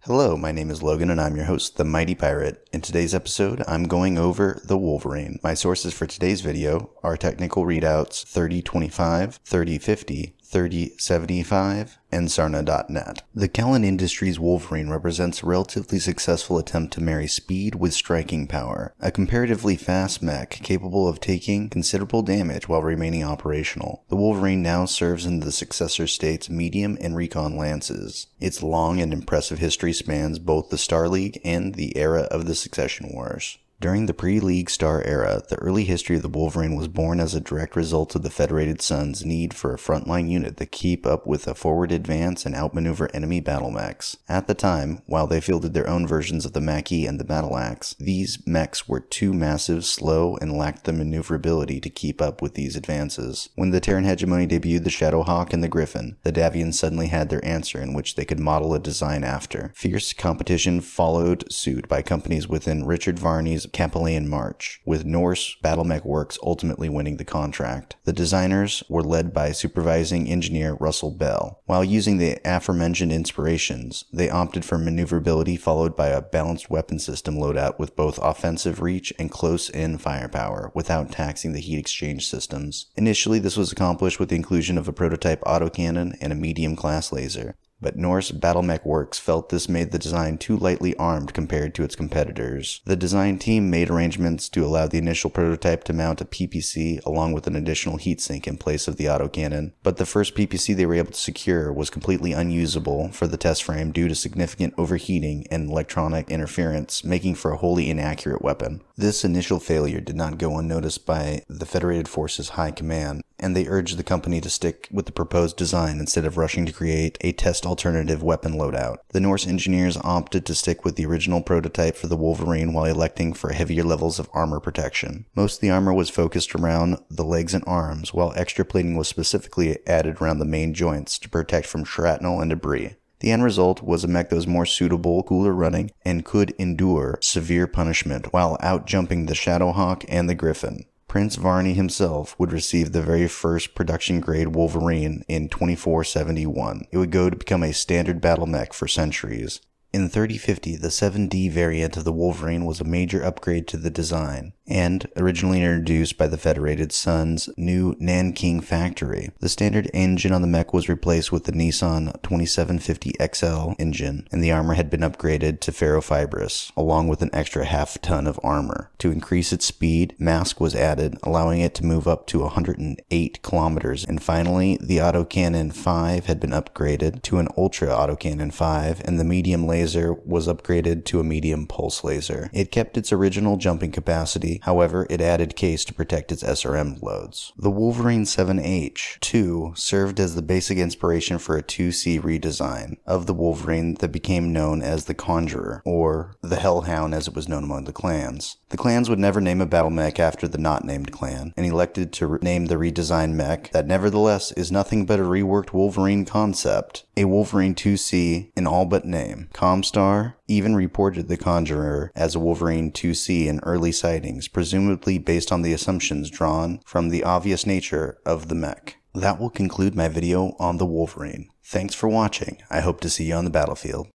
Hello, my name is Logan and I'm your host, The Mighty Pirate. In today's episode, I'm going over the Wolverine. My sources for today's video are technical readouts 3025, 3050, 3075, and Sarna.net. The Callan Industries Wolverine represents a relatively successful attempt to marry speed with striking power, a comparatively fast mech capable of taking considerable damage while remaining operational. The Wolverine now serves in the successor state's medium and recon lances. Its long and impressive history spans both the Star League and the era of the Succession Wars. During the pre-League Star era, the early history of the Wolverine was born as a direct result of the Federated Sun's need for a frontline unit that keep up with a forward advance and outmaneuver enemy battle mechs. At the time, while they fielded their own versions of the Maquis and the Battle Axe, these mechs were too massive, slow, and lacked the maneuverability to keep up with these advances. When the Terran hegemony debuted the Shadowhawk and the Griffin, the Davians suddenly had their answer in which they could model a design after. Fierce competition followed suit by companies within Richard Varney's Capellian March, with Norse Battletech Works ultimately winning the contract. The designers were led by supervising engineer Russell Bell. While using the aforementioned inspirations, they opted for maneuverability followed by a balanced weapon system loadout with both offensive reach and close-in firepower, without taxing the heat exchange systems. Initially, this was accomplished with the inclusion of a prototype autocannon and a medium-class laser. But Norse Battletech Works felt this made the design too lightly armed compared to its competitors. The design team made arrangements to allow the initial prototype to mount a PPC along with an additional heatsink in place of the autocannon, but the first PPC they were able to secure was completely unusable for the test frame due to significant overheating and electronic interference, making for a wholly inaccurate weapon. This initial failure did not go unnoticed by the Federated Forces High Command, and they urged the company to stick with the proposed design instead of rushing to create a test alternative weapon loadout. The Norse engineers opted to stick with the original prototype for the Wolverine while electing for heavier levels of armor protection. Most of the armor was focused around the legs and arms, while extra plating was specifically added around the main joints to protect from shrapnel and debris. The end result was a mech that was more suitable, cooler running, and could endure severe punishment while out-jumping the Shadowhawk and the Griffin. Prince Varney himself would receive the very first production-grade Wolverine in 2471. It would go to become a standard battle mech for centuries. In 3050, the 7D variant of the Wolverine was a major upgrade to the design, and originally introduced by the Federated Sun's new Nanking factory. The standard engine on the mech was replaced with the Nissan 2750XL engine, and the armor had been upgraded to ferrofibrous, along with an extra half-ton of armor. To increase its speed, mask was added, allowing it to move up to 108 kilometers, and finally, the Autocannon 5 had been upgraded to an Ultra Autocannon 5, and the medium laser was upgraded to a medium pulse laser. It kept its original jumping capacity, however, it added case to protect its SRM loads. The Wolverine 7H-2 served as the basic inspiration for a 2C redesign of the Wolverine that became known as the Conjurer, or the Hellhound as it was known among the clans. The clans would never name a battle mech after the not-named clan, and elected to name the redesigned mech that nevertheless is nothing but a reworked Wolverine concept, a Wolverine 2C in all but name. Comstar even reported the Conjurer as a Wolverine 2C in early sightings, presumably based on the assumptions drawn from the obvious nature of the mech. That will conclude my video on the Wolverine. Thanks for watching. I hope to see you on the battlefield.